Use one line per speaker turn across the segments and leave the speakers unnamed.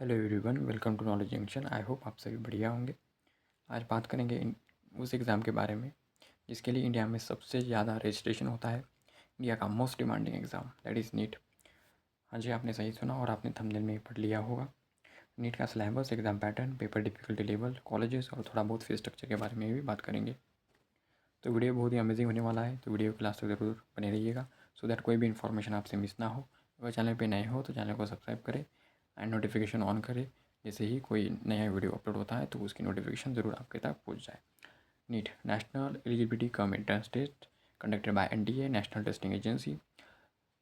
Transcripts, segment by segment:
Hello everyone, welcome to knowledge junction. I hope आप सभी बढ़िया होंगे। आज बात करेंगे उस एग्ज़ाम के बारे में जिसके लिए इंडिया में सबसे ज़्यादा रजिस्ट्रेशन होता है। इंडिया का most demanding exam, that is NEET. हाँ जी, आपने सही सुना और आपने थंबनेल में ही पढ़ लिया होगा। नीट का syllabus, exam pattern, paper difficulty level, colleges और थोड़ा बहुत फीस स्ट्रक्चर के बारे में भी बात करेंगे। तो वीडियो बहुत ही अमेजिंग होने वाला है, तो वीडियो को लास्ट तक ज़रूर बने रहिएगा सो दैट कोई भी इन्फॉर्मेशन आपसे मिस ना हो। अगर चैनल पे नए हो तो चैनल को सब्सक्राइब करें एंड नोटिफिकेशन ऑन करें। जैसे ही कोई नया वीडियो अपलोड होता है तो उसकी नोटिफिकेशन ज़रूर आपके तक पहुंच जाए। NEET national eligibility cum entrance test conducted by NTA, national testing agency.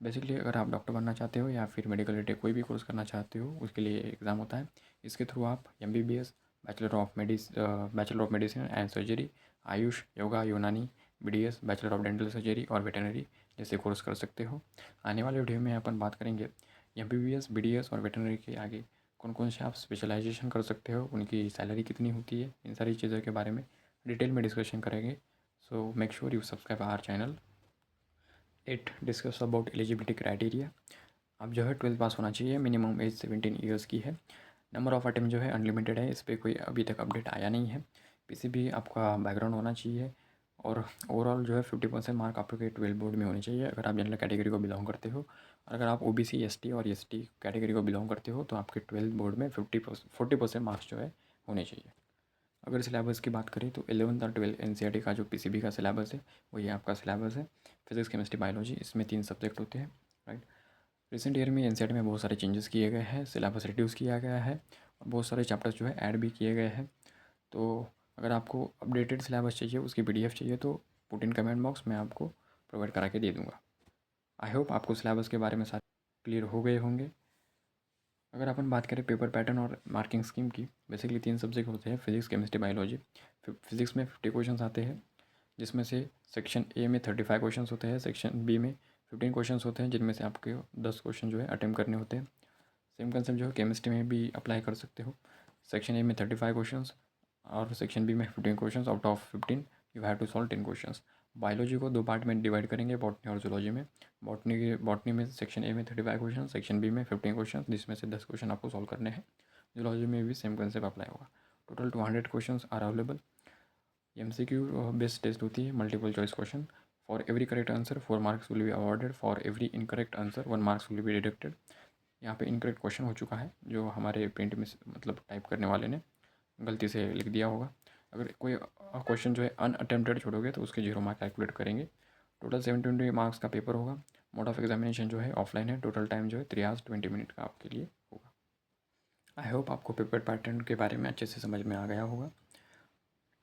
Basically अगर आप डॉक्टर बनना चाहते हो या फिर मेडिकल रिलेटेड कोई भी कोर्स करना चाहते हो उसके लिए एग्ज़ाम होता है। इसके थ्रू आप MBBS, bachelor of medicine and surgery, AYUSH, yoga, Unani, BDS, bachelor of dental surgery और वेटनरी जैसे कोर्स कर सकते हो। आने वाले वीडियो में अपन बात करेंगे एमबीबीएस, बीडीएस और वेटनरी के आगे कौन कौन से आप स्पेशलाइजेशन कर सकते हो, उनकी सैलरी कितनी होती है, इन सारी चीज़ों के बारे में डिटेल में डिस्कशन करेंगे। So make sure you subscribe our channel. It discuss about eligibility criteria. अब जो है 12th पास होना चाहिए, मिनिमम एज 17 ईयर्स की है। नंबर ऑफ़ अटेम्प्ट जो है अनलिमिटेड है, इस पर कोई अभी तक अपडेट आया नहीं है। पीसीबी आपका बैकग्राउंड होना चाहिए और ओवरऑल जो है 50% मार्क आपके 12 बोर्ड में होने चाहिए अगर आप जनरल कैटेगरी को बिलोंग करते हो। और अगर आप ओबीसी, एसटी और एसटी कैटेगरी को बिलोंग करते हो तो आपके 12 बोर्ड में 40% मार्क्स जो है होने चाहिए। अगर सिलेबस की बात करें तो 11th और 12th एनसीईआरटी का जो पीसीबी का सिलेबस है वही आपका सिलेबस है। फिजिक्स, केमिस्ट्री, बायोलॉजी, इसमें 3 सब्जेक्ट होते हैं, राइट। रिसेंट ईयर में एनसीईआरटी में बहुत सारे चेंजेस किए गए हैं, सिलेबस रिड्यूस किया गया है और बहुत सारे चैप्टर्स जो है ऐड भी किए गए हैं। तो अगर आपको अपडेटेड सिलेबस चाहिए, उसकी पीडीएफ चाहिए तो पुट इन कमेंट बॉक्स, मैं आपको प्रोवाइड करा के दे दूँगा। आई होप आपको सिलेबस के बारे में सारे क्लियर हो गए होंगे। अगर अपन बात करें पेपर पैटर्न और मार्किंग स्कीम की, बेसिकली 3 सब्जेक्ट होते हैं, फिजिक्स, केमिस्ट्री, बायोलॉजी। फिजिक्स में 50 क्वेश्चन आते हैं जिसमें से सेक्शन ए में 35 क्वेश्चन होते हैं, सेक्शन बी में 15 क्वेश्चन होते हैं जिनमें से आपके 10 क्वेश्चन जो है अटेम्प्ट करने होते हैं। सेम कंसेप्ट जो है केमिस्ट्री में भी अप्लाई कर सकते हो। सेक्शन ए में 35 क्वेश्चंस और सेक्शन बी में 15 questions. Out of 15 you have to solve 10 questions. Biology को 2 पार्ट में डिवाइड करेंगे, बॉटनी और जूलॉजी में। बॉटनी में सेक्शन ए में 35 क्वेश्चन, सेक्शन बी में 15 क्वेश्चन जिसमें से 10 क्वेश्चन आपको सॉल्व करने हैं। जूलॉजी में भी सेम कंसेप्ट अप्लाई होगा। Total 200 question are available. MCQ based test होती है, multiple choice question. For every correct answer 4 marks will be awarded, for every incorrect answer 1 marks will be deducted. यहाँ पे incorrect question हो चुका है जो हमारे प्रिंट में मतलब टाइप करने वाले ने गलती से लिख दिया होगा। अगर कोई क्वेश्चन जो है अनअटेम्प्टेड छोड़ोगे तो उसके 0 मार्क कैलकुलेट करेंगे। टोटल 720 मार्क्स का पेपर होगा। मोड ऑफ एग्जामिनेशन जो है ऑफलाइन है। टोटल टाइम जो है 3 hours 20 मिनट का आपके लिए होगा। आई होप आपको पेपर पैटर्न के बारे में अच्छे से समझ में आ गया होगा।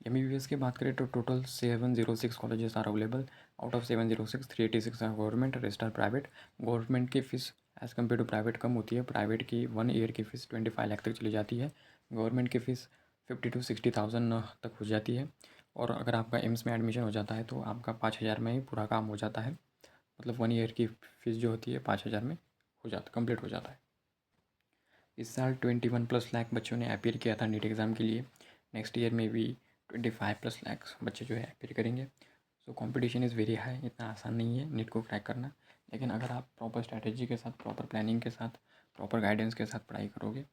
एमबीबीएस की बात करें तो total 706 colleges are available. Out of 706, 386 are government, rest are private. Government की fees as compare to private कम होती है। प्राइवेट की 1 ईयर की फ़ीस 25 लाख तक चली जाती है। गवर्नमेंट की फ़ीस 50 to 60,000 तक हो जाती है। और अगर आपका एम्स में एडमिशन हो जाता है तो आपका 5,000 में ही पूरा काम हो जाता है। मतलब 1 ईयर की फ़ीस जो होती है 5,000 में हो जाता, कंप्लीट हो जाता है। इस साल 21+ लाख बच्चों ने अपीयर किया था नीट एग्ज़ाम के लिए। नेक्स्ट ईयर में भी 25+ लाख बच्चे जो है अपीयर करेंगे। So competition is very high, इतना आसान नहीं है नीट को क्रैक करना। लेकिन अगर आप प्रॉपर स्ट्रैटेजी के साथ, प्रॉपर प्लानिंग के साथ, प्रॉपर गाइडेंस के साथ पढ़ाई करोगे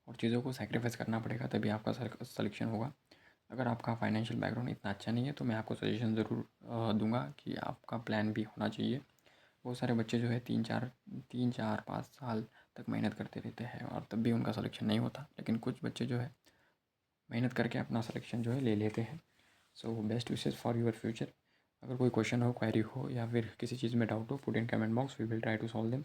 और चीज़ों को सैक्रिफाइस करना पड़ेगा तभी आपका सिलेक्शन होगा। अगर आपका फाइनेंशियल बैकग्राउंड इतना अच्छा नहीं है तो मैं आपको सजेशन ज़रूर दूंगा कि आपका प्लान भी होना चाहिए। बहुत सारे बच्चे जो है 3, 4, 5 साल तक मेहनत करते रहते हैं और तब भी उनका सिलेक्शन नहीं होता। लेकिन कुछ बच्चे जो है मेहनत करके अपना सिलेक्शन जो है ले लेते हैं। So best wishes for your future. अगर कोई क्वेश्चन हो, क्वेरी हो या फिर किसी चीज़ में डाउट हो, put in comment box, we will try to solve them.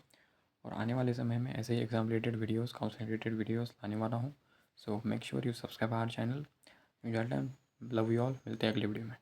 और आने वाले समय में ऐसे ही exam related videos, counselling related videos लाने वाला हूँ। So make sure you subscribe our channel. Enjoy time, love you all, मिलते हैं अगले वीडियो में।